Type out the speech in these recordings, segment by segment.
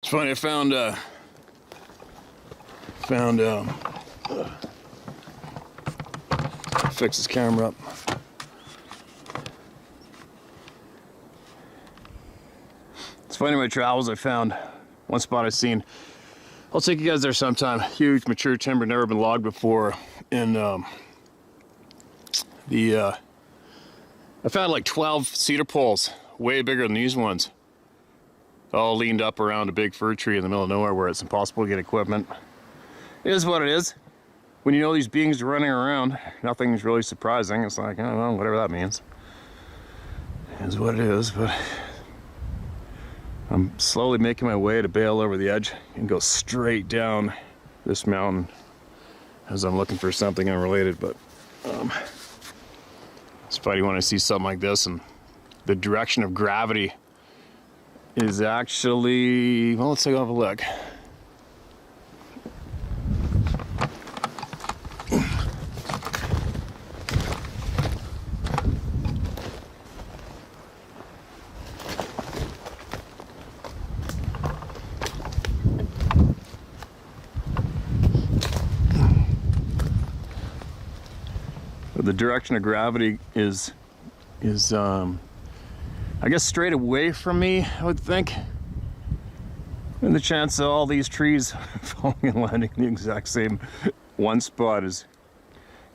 It's funny, I fix this camera up. It's funny, in my travels I found one spot I've seen. I'll take you guys there sometime. Huge mature timber, never been logged before. And I found like 12 cedar poles, way bigger than these ones, all leaned up around a big fir tree in the middle of nowhere where it's impossible to get equipment. It is what it is. When you know these beings are running around, nothing's really surprising. It's like, I don't know, whatever that means. It is what it is, but I'm slowly making my way to bail over the edge and go straight down this mountain as I'm looking for something unrelated. But it's funny when I see something like this, and the direction of gravity is actually, well, let's take a look. The direction of gravity is I guess straight away from me, I would think. And the chance of all these trees falling and landing in the exact same one spot is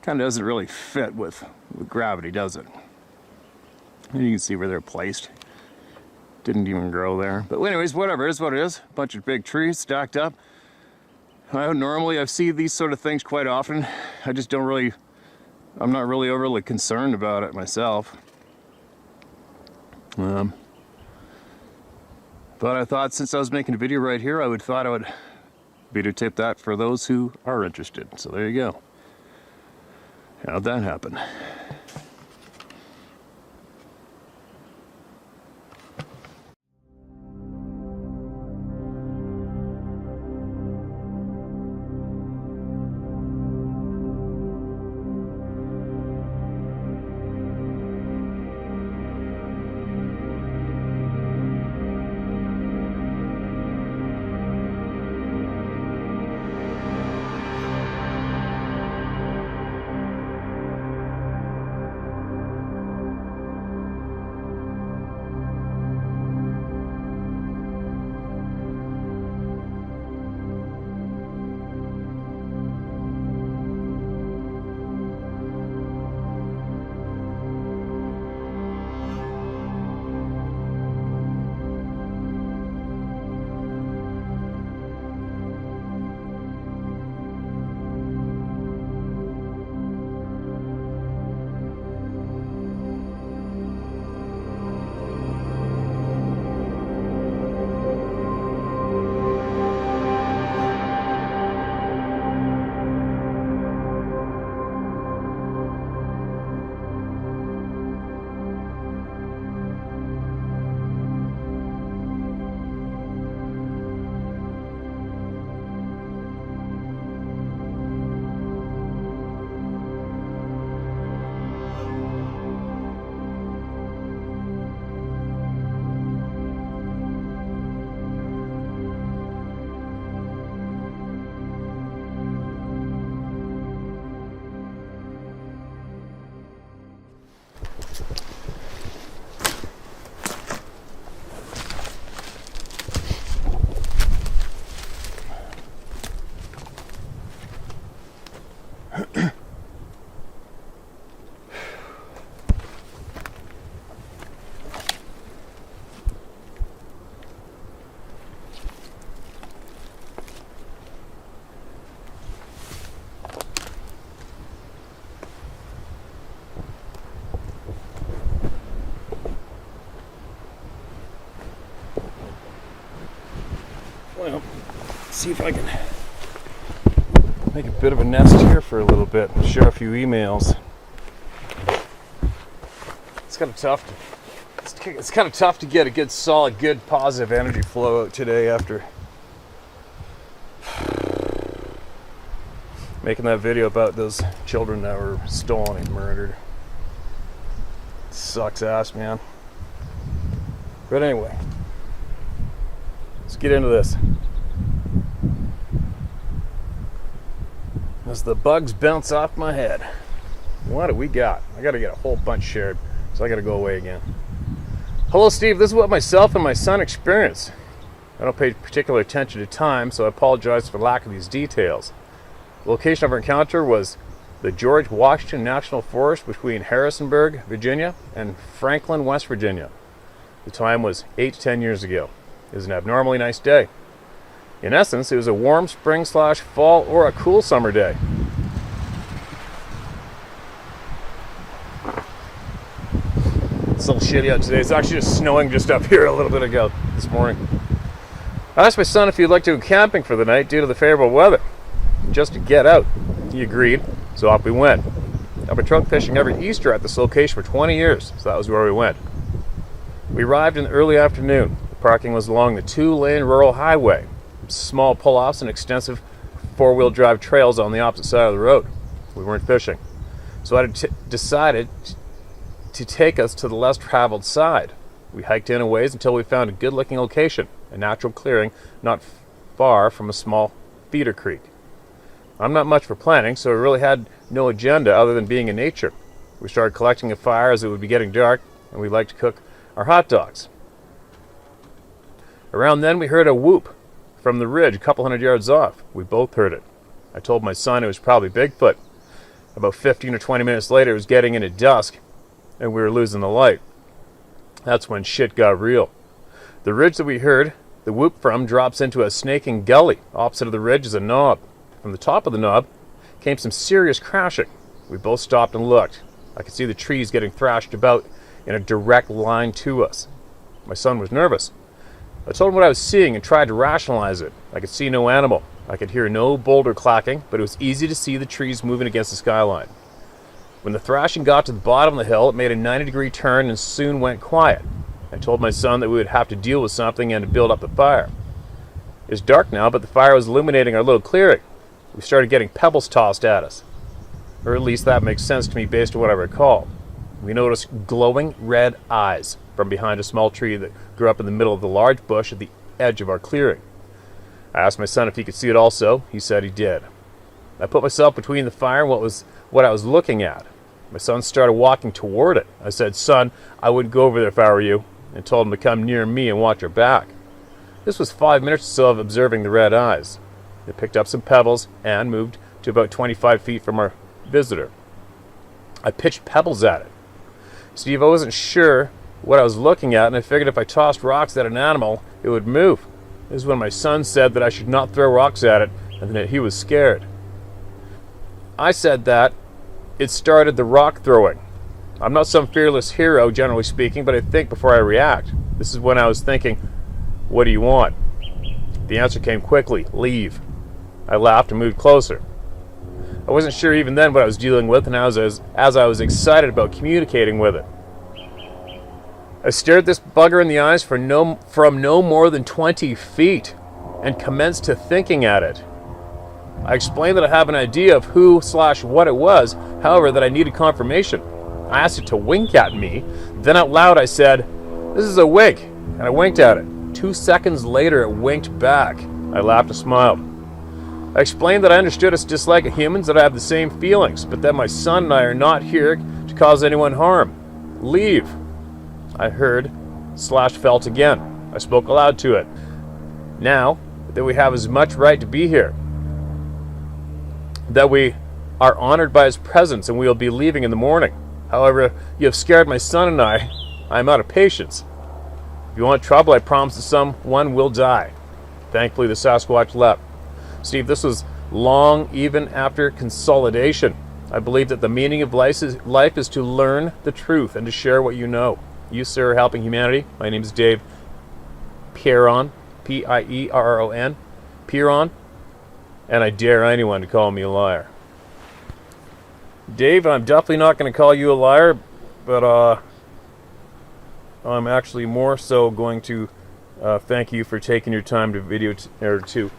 kind of doesn't really fit with gravity, does it? And you can see where they're placed. Didn't even grow there. But anyways, whatever, it is what it is. A bunch of big trees stacked up. Normally I see these sort of things quite often. I'm not really overly concerned about it myself. But I thought since I was making a video right here, I would videotape that for those who are interested. So there you go. How'd that happen? Well, see if I can make a bit of a nest here for a little bit and share a few emails. It's kind of tough to get a good, solid, good, positive energy flow out today after making that video about those children that were stolen and murdered. Sucks ass, man. But anyway, Let's get into this. As the bugs bounce off my head. What do we got? I gotta get a whole bunch shared, so I gotta go away again. Hello, Steve. This is what myself and my son experienced. I don't pay particular attention to time, so I apologize for the lack of these details. The location of our encounter was the George Washington National Forest between Harrisonburg, Virginia, and Franklin, West Virginia. The time was 8 to 10 years ago. It was an abnormally nice day. In essence, it was a warm spring/fall or a cool summer day. It's a little shitty out today. It's actually just snowing just up here a little bit ago this morning. I asked my son if he'd like to go camping for the night due to the favorable weather, just to get out. He agreed, so off we went. I've been trout fishing every Easter at this location for 20 years, so that was where we went. We arrived in the early afternoon. The parking was along the 2-lane rural highway. Small pull-offs and extensive 4-wheel drive trails on the opposite side of the road. We weren't fishing. So I decided to take us to the less traveled side. We hiked in a ways until we found a good-looking location, a natural clearing not far from a small feeder creek. I'm not much for planning, so we really had no agenda other than being in nature. We started collecting a fire as it would be getting dark, and we liked to cook our hot dogs. Around then, we heard a whoop from the ridge a couple hundred yards off. We both heard it. I told my son it was probably Bigfoot. About 15 or 20 minutes later, it was getting into dusk, and we were losing the light. That's when shit got real. The ridge that we heard the whoop from drops into a snaking gully. Opposite of the ridge is a knob. From the top of the knob came some serious crashing. We both stopped and looked. I could see the trees getting thrashed about in a direct line to us. My son was nervous. I told him what I was seeing and tried to rationalize it. I could see no animal. I could hear no boulder clacking, but it was easy to see the trees moving against the skyline. When the thrashing got to the bottom of the hill, it made a 90-degree turn and soon went quiet. I told my son that we would have to deal with something and to build up the fire. It was dark now, but the fire was illuminating our little clearing. We started getting pebbles tossed at us. Or at least that makes sense to me based on what I recall. We noticed glowing red eyes from behind a small tree that grew up in the middle of the large bush at the edge of our clearing. I asked my son if he could see it also. He said he did. I put myself between the fire and what I was looking at. My son started walking toward it. I said, "Son, I wouldn't go over there if I were you," and told him to come near me and watch our back. This was 5 minutes or so of observing the red eyes. They picked up some pebbles and moved to about 25 feet from our visitor. I pitched pebbles at it. Steve, I wasn't sure what I was looking at, and I figured if I tossed rocks at an animal, it would move. This is when my son said that I should not throw rocks at it, and that he was scared. I said that it started the rock throwing. I'm not some fearless hero, generally speaking, but I think before I react. This is when I was thinking, what do you want? The answer came quickly, leave. I laughed and moved closer. I wasn't sure even then what I was dealing with, and as I was excited about communicating with it. I stared this bugger in the eyes from no more than 20 feet and commenced to thinking at it. I explained that I have an idea of who/what it was, however, that I needed confirmation. I asked it to wink at me. Then out loud I said, "This is a wink," and I winked at it. 2 seconds later it winked back. I laughed and smiled. I explained that I understood its dislike of humans, that I have the same feelings, but that my son and I are not here to cause anyone harm. Leave. I heard/felt again. I spoke aloud to it. Now that we have as much right to be here, that we are honored by his presence and we will be leaving in the morning. However, you have scared my son and I am out of patience. If you want trouble, I promise that someone will die. Thankfully, the Sasquatch left. Steve, this was long even after consolidation. I believe that the meaning of life is to learn the truth and to share what you know. You, sir, are helping humanity. My name is Dave Pierron, Pierron, Pierron, and I dare anyone to call me a liar. Dave, I'm definitely not going to call you a liar, but I'm actually more so going to thank you for taking your time to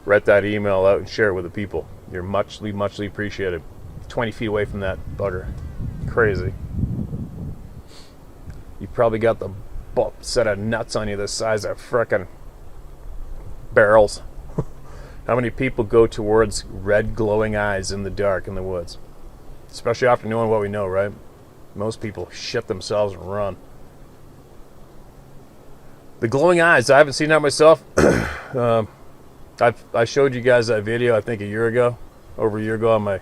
write that email out and share it with the people. You're muchly appreciated. 20 feet away from that bugger. Crazy. You probably got the set of nuts on you the size of frickin' barrels. How many people go towards red glowing eyes in the dark in the woods? Especially after knowing what we know, right? Most people shit themselves and run. The glowing eyes, I haven't seen that myself. I showed you guys that video, I think over a year ago on my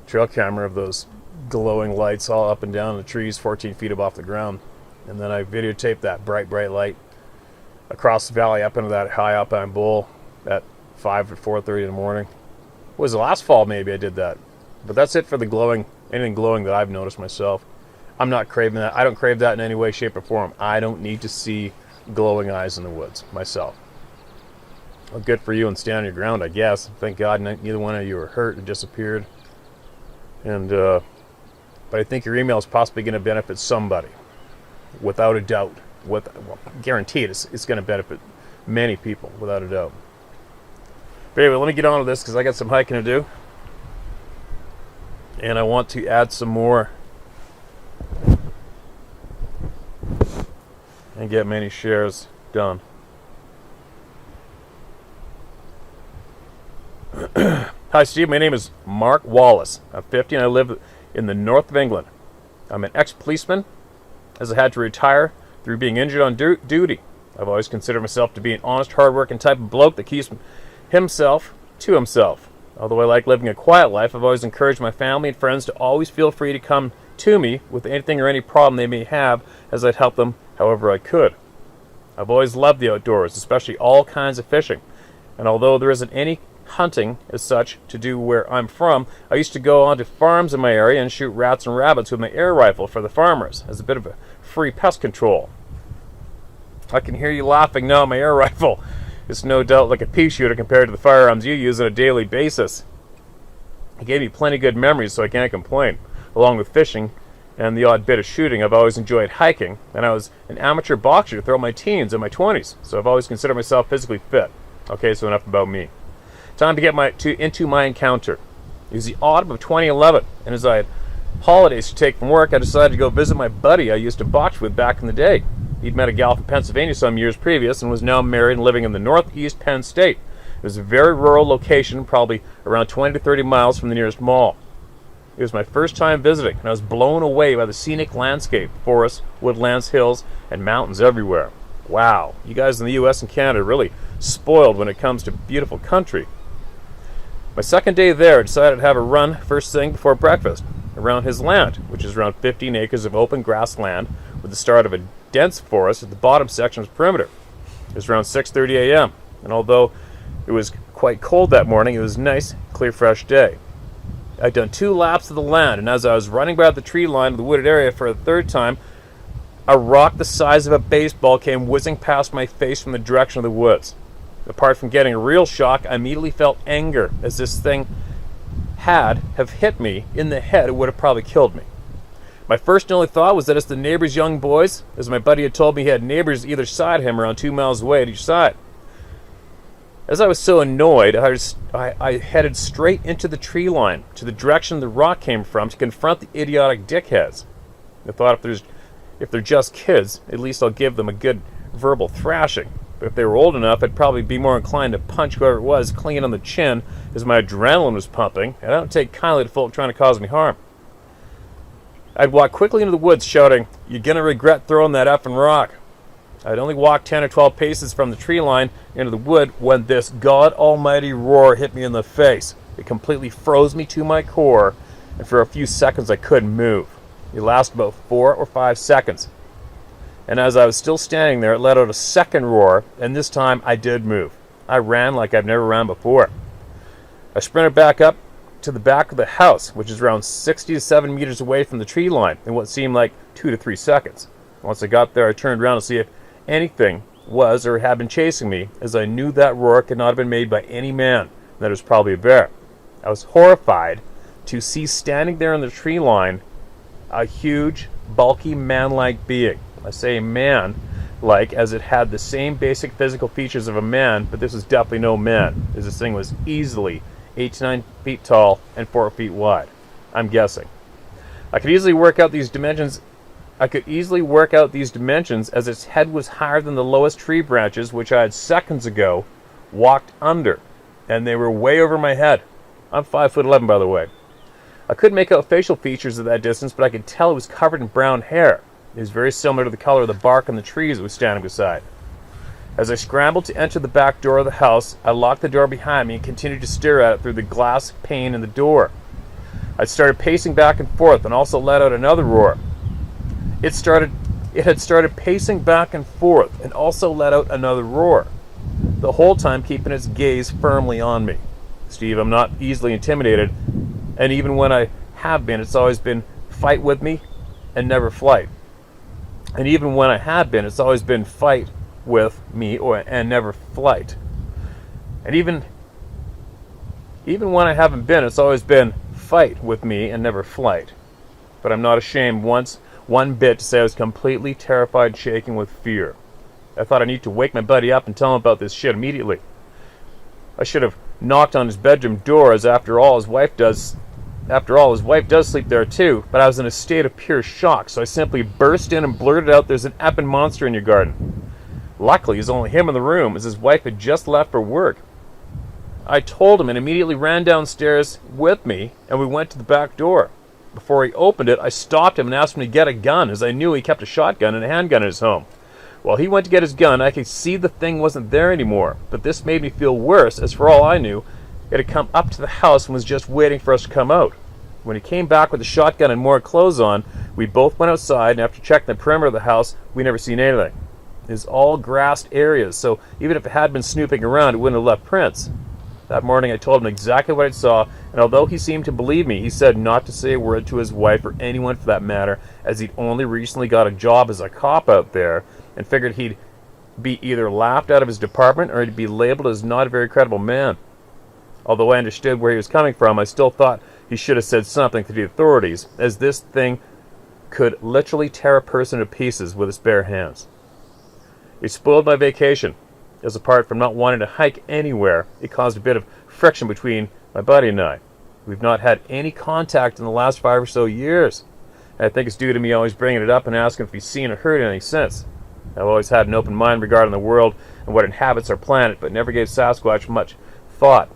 trail camera of those glowing lights all up and down the trees 14 feet above the ground. And then I videotaped that bright light across the valley up into that high alpine bowl at 5 or 4:30 in the morning. It was the last fall maybe I did that. But that's it for the glowing, anything glowing that I've noticed myself. I'm not craving that. I don't crave that in any way, shape, or form. I don't need to see glowing eyes in the woods myself. Well, good for you and stand your ground, I guess. Thank God neither one of you were hurt and disappeared. And but I think your email is possibly going to benefit somebody, without a doubt. Guaranteed, it's going to benefit many people, without a doubt. But anyway, let me get on to this because I got some hiking to do, and I want to add some more and get many shares done. Hi Steve, my name is Mark Wallace. I'm 50 and I live in the north of England. I'm an ex-policeman as I had to retire through being injured on duty. I've always considered myself to be an honest, hard-working type of bloke that keeps himself to himself. Although I like living a quiet life, I've always encouraged my family and friends to always feel free to come to me with anything or any problem they may have, as I'd help them however I could. I've always loved the outdoors, especially all kinds of fishing. And although there isn't any hunting as such to do where I'm from, I used to go onto farms in my area and shoot rats and rabbits with my air rifle for the farmers as a bit of a free pest control. I can hear you laughing now. My air rifle is no doubt like a pea shooter compared to the firearms you use on a daily basis. It gave me plenty good memories, so I can't complain. Along with fishing and the odd bit of shooting, I've always enjoyed hiking, and I was an amateur boxer throughout my teens and my 20s, so I've always considered myself physically fit. Okay, so enough about me. Time to get into my encounter. It was the autumn of 2011, and as I had holidays to take from work, I decided to go visit my buddy I used to box with back in the day. He'd met a gal from Pennsylvania some years previous and was now married and living in the northeast Penn State. It was a very rural location, probably around 20 to 30 miles from the nearest mall. It was my first time visiting, and I was blown away by the scenic landscape, forests, woodlands, hills, and mountains everywhere. Wow, you guys in the U.S. and Canada are really spoiled when it comes to beautiful country. My second day there, I decided to have a run first thing before breakfast around his land, which is around 15 acres of open grassland with the start of a dense forest at the bottom section of the perimeter. It was around 6:30 a.m., and although it was quite cold that morning, it was a nice, clear, fresh day. I'd done 2 laps of the land, and as I was running by the tree line of the wooded area for the third time, a rock the size of a baseball came whizzing past my face from the direction of the woods. Apart from getting a real shock, I immediately felt anger, as this thing have hit me in the head. It would have probably killed me. My first and only thought was that it's the neighbor's young boys, as my buddy had told me he had neighbors either side of him around 2 miles away at each side. As I was so annoyed, I headed straight into the tree line, to the direction the rock came from, to confront the idiotic dickheads. I thought if they're just kids, at least I'll give them a good verbal thrashing. But if they were old enough, I'd probably be more inclined to punch whoever it was clean on the chin, as my adrenaline was pumping, and I don't take kindly to folk trying to cause me harm. I'd walk quickly into the woods shouting, "You're gonna regret throwing that effing rock." I'd only walked 10 or 12 paces from the tree line into the wood when this God Almighty roar hit me in the face. It completely froze me to my core, and for a few seconds I couldn't move. It lasted about 4 or 5 seconds. And as I was still standing there, it let out a second roar, and this time I did move. I ran like I've never ran before. I sprinted back up to the back of the house, which is around 60 to 70 meters away from the tree line, in what seemed like 2 to 3 seconds. Once I got there, I turned around to see if anything was or had been chasing me, as I knew that roar could not have been made by any man, and that it was probably a bear. I was horrified to see standing there in the tree line a huge, bulky, man-like being. I say man-like as it had the same basic physical features of a man, but this was definitely no man, as this thing was easily 8 to 9 feet tall and 4 feet wide. I'm guessing. I could easily work out these dimensions as its head was higher than the lowest tree branches, which I had seconds ago walked under, and they were way over my head. I'm 5'11", by the way. I couldn't make out facial features at that distance, but I could tell it was covered in brown hair. It was very similar to the color of the bark on the trees it was standing beside. As I scrambled to enter the back door of the house, I locked the door behind me and continued to stare at it through the glass pane in the door. I started pacing back and forth and also let out another roar. It had started pacing back and forth and also let out another roar, the whole time keeping its gaze firmly on me. Steve, I'm not easily intimidated, and even when I have been, it's always been fight with me and never flight. And even when I have been, it's always been fight with me and never flight. And even when I haven't been, it's always been fight with me and never flight. But I'm not ashamed one bit to say I was completely terrified, shaking with fear. I thought I need to wake my buddy up and tell him about this shit immediately. I should have knocked on his bedroom door, as after all, his wife does sleep there too, but I was in a state of pure shock, so I simply burst in and blurted out, "There's an effing monster in your garden." Luckily, it was only him in the room, as his wife had just left for work. I told him and immediately ran downstairs with me, and we went to the back door. Before he opened it, I stopped him and asked him to get a gun, as I knew he kept a shotgun and a handgun in his home. While he went to get his gun, I could see the thing wasn't there anymore, but this made me feel worse, as for all I knew, it had come up to the house and was just waiting for us to come out. When he came back with the shotgun and more clothes on, we both went outside, and after checking the perimeter of the house, we never seen anything. It's all grassed areas, so even if it had been snooping around, it wouldn't have left prints. That morning I told him exactly what I saw, and although he seemed to believe me, he said not to say a word to his wife or anyone for that matter, as he'd only recently got a job as a cop out there, and figured he'd be either laughed out of his department or he'd be labeled as not a very credible man. Although I understood where he was coming from, I still thought he should have said something to the authorities, as this thing could literally tear a person to pieces with its bare hands. It spoiled my vacation, as apart from not wanting to hike anywhere, it caused a bit of friction between my buddy and I. We've not had any contact in the last 5 or so years, and I think it's due to me always bringing it up and asking if he's seen or heard anything since. I've always had an open mind regarding the world and what inhabits our planet, but never gave Sasquatch much thought.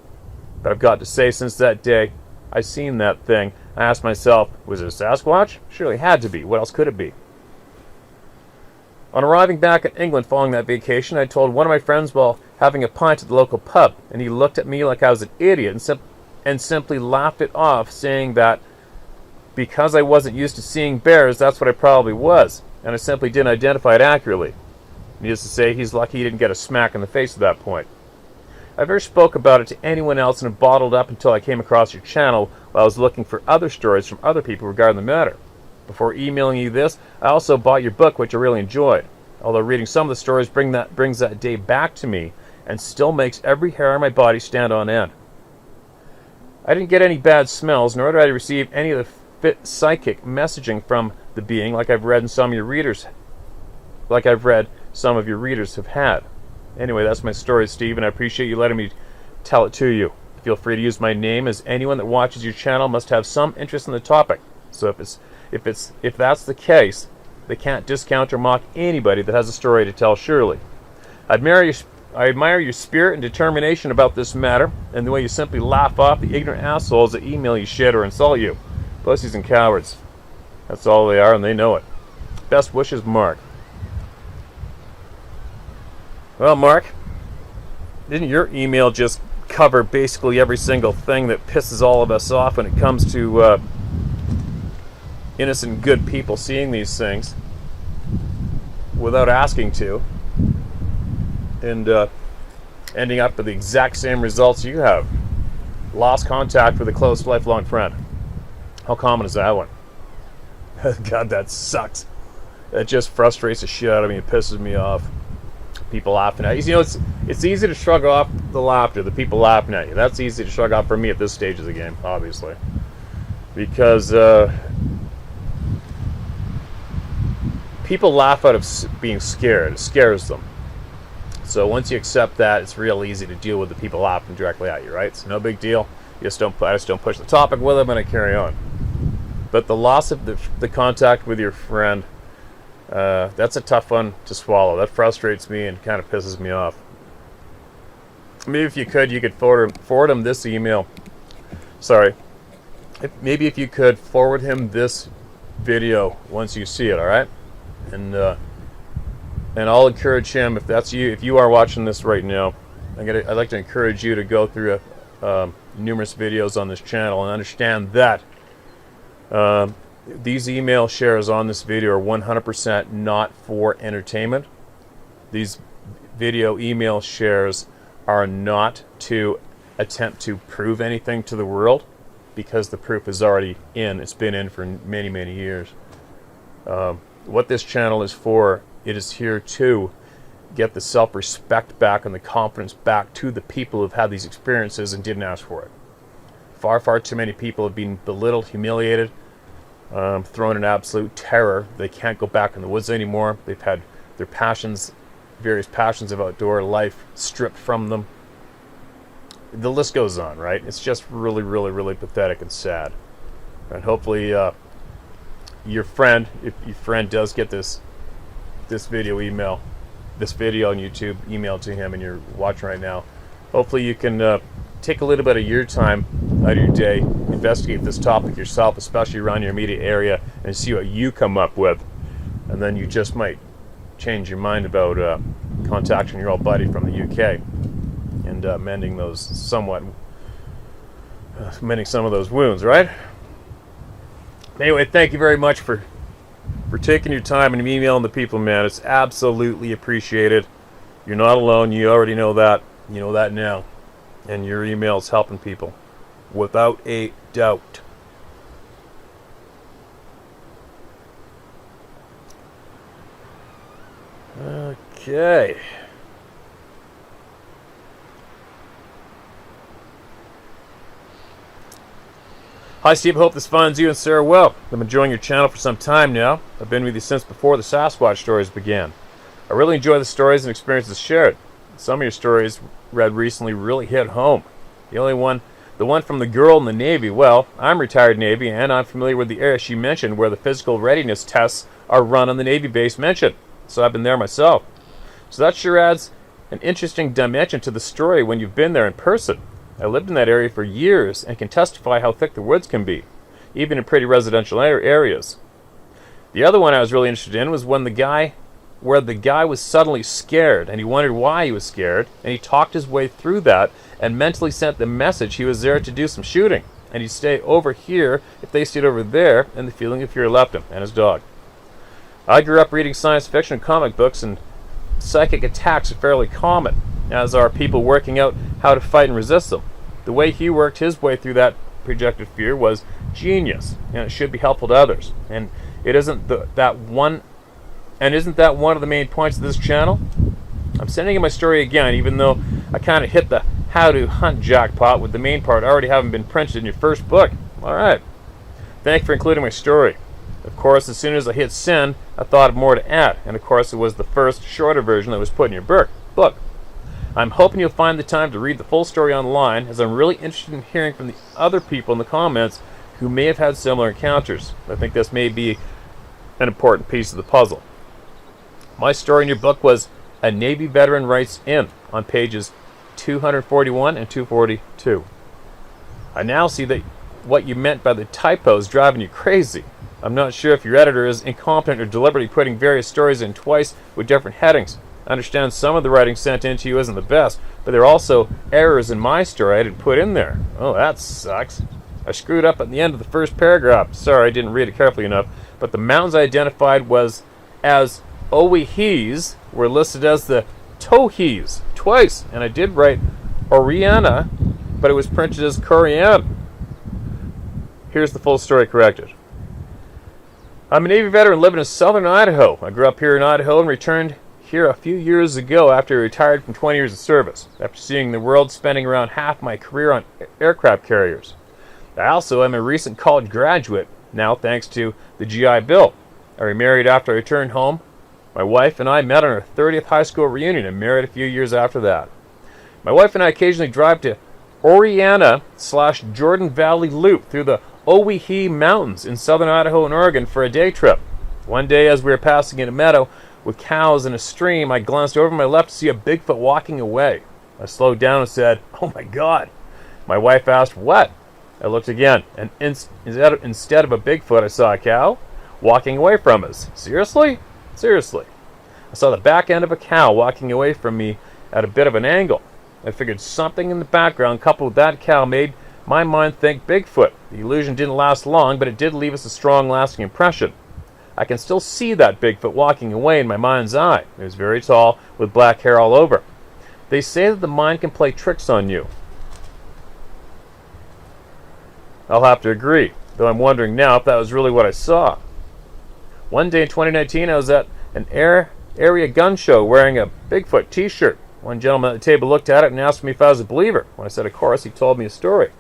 But I've got to say, since that day I seen that thing, I asked myself, was it a Sasquatch? Surely it had to be. What else could it be? On arriving back in England following that vacation, I told one of my friends while having a pint at the local pub, and he looked at me like I was an idiot and simply laughed it off, saying that because I wasn't used to seeing bears, that's what I probably was, and I simply didn't identify it accurately. Needless to say, he's lucky he didn't get a smack in the face at that point. I never spoke about it to anyone else and have bottled up until I came across your channel while I was looking for other stories from other people regarding the matter. Before emailing you this, I also bought your book, which I really enjoyed. Although reading some of the stories brings that day back to me and still makes every hair on my body stand on end. I didn't get any bad smells, nor did I receive any of the psychic messaging from the being like I've read some of your readers have had. Anyway, that's my story, Steve, and I appreciate you letting me tell it to you. Feel free to use my name, as anyone that watches your channel must have some interest in the topic. So if that's the case, they can't discount or mock anybody that has a story to tell, surely. I admire your spirit and determination about this matter, and the way you simply laugh off the ignorant assholes that email you shit or insult you. Pussies and cowards. That's all they are, and they know it. Best wishes, Mark. Well, Mark, didn't your email just cover basically every single thing that pisses all of us off when it comes to innocent, good people seeing these things without asking to, and ending up with the exact same results you have? Lost contact with a close, lifelong friend. How common is that one? God, that sucks. That just frustrates the shit out of me. It pisses me off. People laughing at you. You know, it's easy to shrug off the laughter, the people laughing at you. That's easy to shrug off for me at this stage of the game, obviously. Because people laugh out of being scared. It scares them. So once you accept that, it's real easy to deal with the people laughing directly at you, right? It's no big deal. I just don't push the topic with them, and I carry on. But the loss of the contact with your friend, that's a tough one to swallow. That frustrates me and kind of pisses me off. maybe if you could forward him this email. Sorry. Maybe if you could forward him this video once you see it, all right? And I'll encourage him, if that's you, if you are watching this right now, I'd like to encourage you to go through numerous videos on this channel and understand that these email shares on this video are 100% not for entertainment. These video email shares are not to attempt to prove anything to the world, because the proof is already in. It's been in for many, many years. What this channel is for, it is here to get the self-respect back and the confidence back to the people who've had these experiences and didn't ask for it. Far, far too many people have been belittled, humiliated, thrown in absolute terror. They can't go back in the woods anymore. They've had their passions, various passions of outdoor life, stripped from them. The list goes on, right? It's just really, really, really pathetic and sad. And hopefully your friend, if your friend does get this video on YouTube emailed to him and you're watching right now, hopefully you can take a little bit of your time out of your day, investigate this topic yourself, especially around your immediate area, and see what you come up with. And then you just might change your mind about contacting your old buddy from the UK and mending some of those wounds, right? Anyway, thank you very much for taking your time and emailing the people, man. It's absolutely appreciated. You're not alone. You already know that. You know that now. And your email's helping people, without a doubt. Okay. Hi Steve, hope this finds you and Sarah well. I've been enjoying your channel for some time now. I've been with you since before the Sasquatch stories began. I really enjoy the stories and experiences shared. Some of your stories read recently really hit home. The one from the girl in the Navy, well, I'm retired Navy and I'm familiar with the area she mentioned where the physical readiness tests are run on the Navy base mentioned. So I've been there myself. So that sure adds an interesting dimension to the story when you've been there in person. I lived in that area for years and can testify how thick the woods can be, even in pretty residential areas. The other one I was really interested in was where the guy was suddenly scared and he wondered why he was scared, and he talked his way through that and mentally sent the message he was there to do some shooting, and he'd stay over here if they stayed over there, and the feeling of fear left him and his dog. I grew up reading science fiction and comic books, and psychic attacks are fairly common, as are people working out how to fight and resist them. The way he worked his way through that projected fear was genius, and it should be helpful to others. And isn't that one of the main points of this channel? I'm sending you my story again, even though I kind of hit the how to hunt jackpot with the main part already having been printed in your first book. All right. Thank you for including my story. Of course, as soon as I hit send, I thought of more to add, and of course it was the first, shorter version that was put in your book. I'm hoping you'll find the time to read the full story online, as I'm really interested in hearing from the other people in the comments who may have had similar encounters. I think this may be an important piece of the puzzle. My story in your book was A Navy Veteran Writes In, on pages 241 and 242. I now see that what you meant by the typo is driving you crazy. I'm not sure if your editor is incompetent or deliberately putting various stories in twice with different headings. I understand some of the writing sent in to you isn't the best, but there are also errors in my story I didn't put in there. Oh, that sucks. I screwed up at the end of the first paragraph. Sorry, I didn't read it carefully enough. But the mountains I identified was as Owyhees were listed as the Towhees twice. And I did write Oriana, but it was printed as Corian. Here's the full story corrected. I'm a Navy veteran living in southern Idaho. I grew up here in Idaho and returned here a few years ago after I retired from 20 years of service, after seeing the world, spending around half my career on aircraft carriers. I also am a recent college graduate, now thanks to the GI Bill. I remarried after I returned home. My wife and I met on our 30th high school reunion and married a few years after that. My wife and I occasionally drive to Oriana/Jordan Valley Loop through the Owyhee Mountains in southern Idaho and Oregon for a day trip. One day, as we were passing in a meadow with cows and a stream, I glanced over my left to see a Bigfoot walking away. I slowed down and said, "Oh my God." My wife asked, "What?" I looked again, and instead of a Bigfoot, I saw a cow walking away from us. Seriously? Seriously. I saw the back end of a cow walking away from me at a bit of an angle. I figured something in the background coupled with that cow made my mind think Bigfoot. The illusion didn't last long, but it did leave us a strong, lasting impression. I can still see that Bigfoot walking away in my mind's eye. It was very tall, with black hair all over. They say that the mind can play tricks on you. I'll have to agree, though I'm wondering now if that was really what I saw. One day in 2019, I was at an area gun show wearing a Bigfoot t-shirt. One gentleman at the table looked at it and asked me if I was a believer. When I said of course, he told me a story.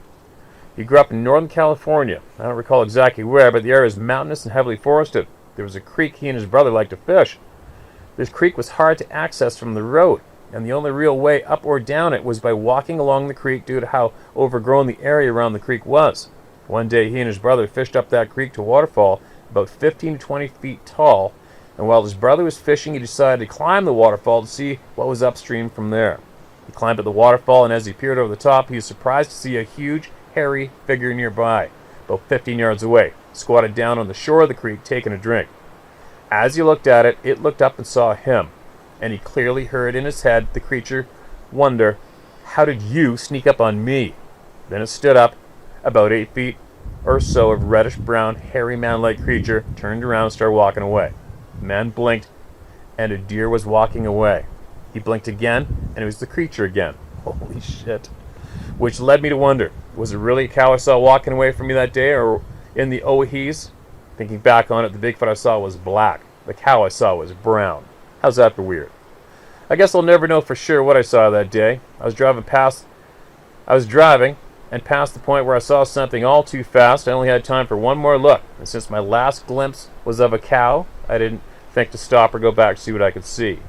He grew up in Northern California. I don't recall exactly where, but the area is mountainous and heavily forested. There was a creek he and his brother liked to fish. This creek was hard to access from the road, and the only real way up or down it was by walking along the creek due to how overgrown the area around the creek was. One day he and his brother fished up that creek to a waterfall about 15 to 20 feet tall, and while his brother was fishing, he decided to climb the waterfall to see what was upstream from there. He climbed up the waterfall, and as he peered over the top, he was surprised to see a huge, hairy figure nearby, about 15 yards away, squatted down on the shore of the creek taking a drink. As he looked at it, it looked up and saw him, and he clearly heard in his head the creature wonder, "How did you sneak up on me?" Then it stood up, about 8 feet or so of reddish-brown, hairy man-like creature, turned around and started walking away. The man blinked, and a deer was walking away. He blinked again, and it was the creature again. Holy shit. Which led me to wonder, was it really a cow I saw walking away from me that day, or in the Oahees? Thinking back on it, the Bigfoot I saw was black. The cow I saw was brown. How's that for weird? I guess I'll never know for sure what I saw that day. I was driving and past the point where I saw something all too fast. I only had time for one more look, and since my last glimpse was of a cow, I didn't think to stop or go back to see what I could see.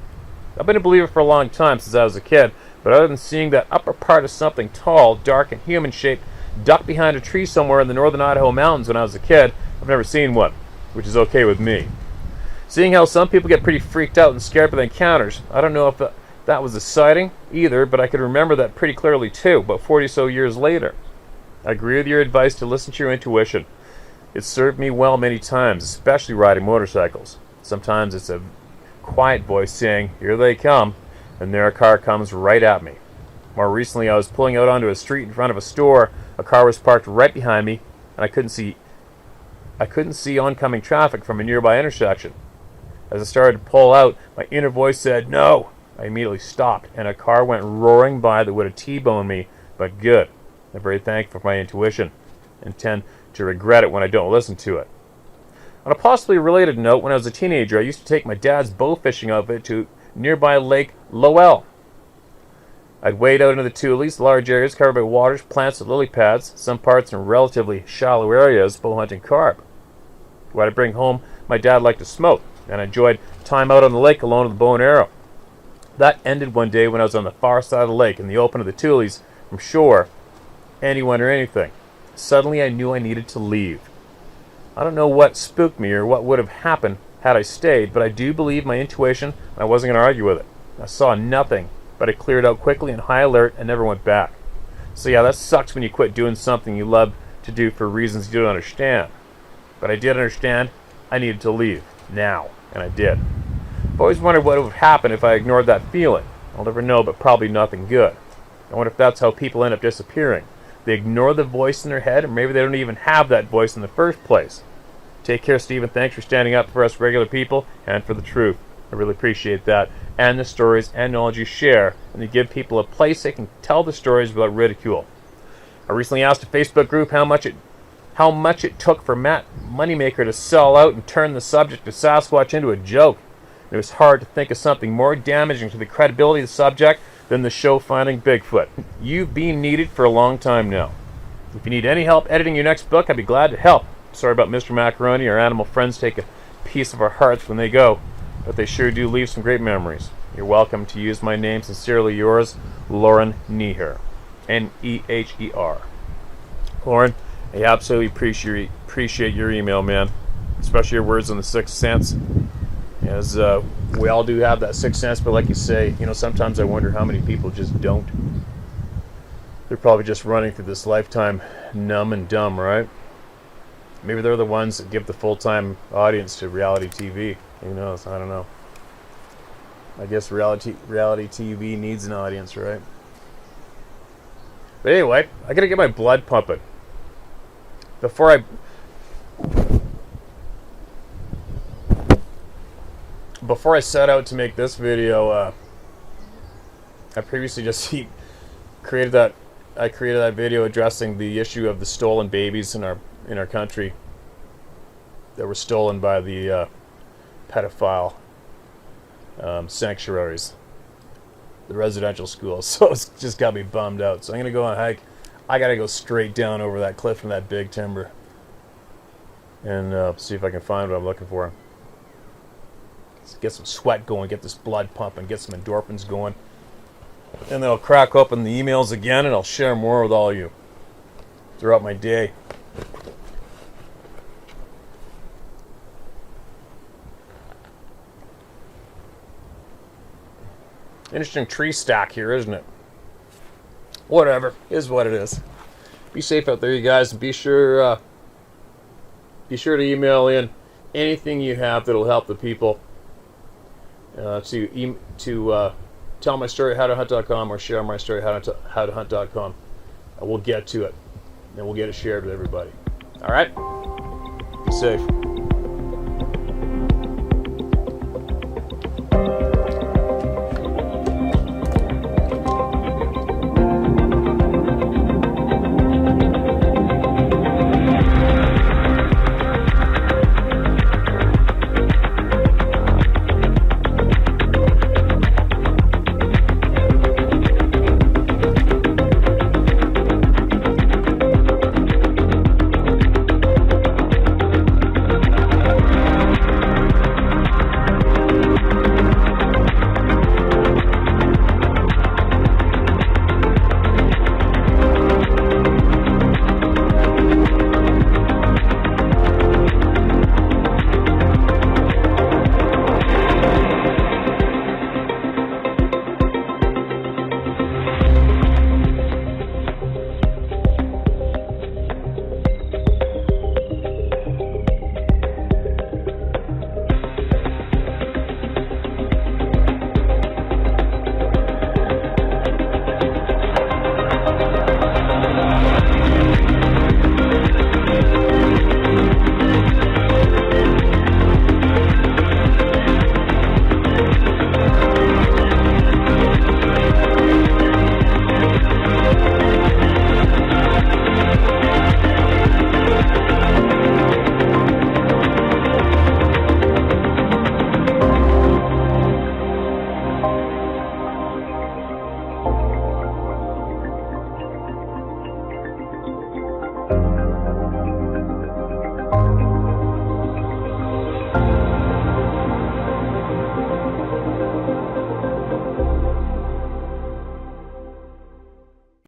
I've been a believer for a long time, since I was a kid, but other than seeing that upper part of something tall, dark, and human-shaped duck behind a tree somewhere in the northern Idaho mountains when I was a kid, I've never seen one, which is okay with me. Seeing how some people get pretty freaked out and scared by the encounters, I don't know if that was a sighting either, but I could remember that pretty clearly too, about 40 so years later. I agree with your advice to listen to your intuition. It's served me well many times, especially riding motorcycles. Sometimes it's a quiet voice saying, "Here they come," and there a car comes right at me. More recently, I was pulling out onto a street in front of a store. A car was parked right behind me, and I couldn't see oncoming traffic from a nearby intersection. As I started to pull out, my inner voice said, "No." I immediately stopped, and a car went roaring by that would have T-boned me, but good. I'm very thankful for my intuition, and tend to regret it when I don't listen to it. On a possibly related note, when I was a teenager, I used to take my dad's bow fishing outfit to nearby Lake Lowell. I'd wade out into the Tules, large areas covered by waters, plants, and lily pads, some parts in relatively shallow areas, bow hunting carp. When I'd bring home, my dad liked to smoke, and I enjoyed time out on the lake alone with a bow and arrow. That ended one day when I was on the far side of the lake in the open of the Tules from shore, anyone or anything. Suddenly I knew I needed to leave. I don't know what spooked me or what would have happened had I stayed, but I do believe my intuition, and I wasn't going to argue with it. I saw nothing, but I cleared out quickly in high alert and never went back. So yeah, that sucks when you quit doing something you love to do for reasons you don't understand. But I did understand I needed to leave, now, and I did. I've always wondered what would happen if I ignored that feeling. I'll never know, but probably nothing good. I wonder if that's how people end up disappearing. They ignore the voice in their head, or maybe they don't even have that voice in the first place. Take care, Stephen. Thanks for standing up for us regular people and for the truth. I really appreciate that, and the stories and knowledge you share, and you give people a place they can tell the stories without ridicule. I recently asked a Facebook group how much it took for Matt Moneymaker to sell out and turn the subject of Sasquatch into a joke. It was hard to think of something more damaging to the credibility of the subject than the show Finding Bigfoot. You've been needed for a long time now. If you need any help editing your next book, I'd be glad to help. Sorry about Mr. Macaroni. Our animal friends take a piece of our hearts when they go, but they sure do leave some great memories. You're welcome to use my name. Sincerely yours, Lauren Neher. Neher. Lauren, I absolutely appreciate your email, man. Especially your words on the Sixth Sense. As We all do have that sixth sense, but like you say, sometimes I wonder how many people just don't. They're probably just running through this lifetime numb and dumb, right? Maybe they're the ones that give the full-time audience to reality TV. Who knows? I don't know. I guess reality TV needs an audience, right? But anyway, I gotta get my blood pumping. Before I set out to make this video, I previously just created that video addressing the issue of the stolen babies in our country that were stolen by the pedophile sanctuaries, the residential schools. So it's just got me bummed out. So I'm gonna go on a hike. I gotta go straight down over that cliff from that big timber and see if I can find what I'm looking for. Let's get some sweat going, get this blood pumping, get some endorphins going. And then I'll crack open the emails again and I'll share more with all of you throughout my day. Interesting tree stack here, isn't it? Whatever, is what it is. Be safe out there, you guys, and be sure to email in anything you have that'll help the people. To tell my story at howtohunt.com or share my story at howtohunt.com. We'll get to it, and we'll get it shared with everybody. All right? Be safe.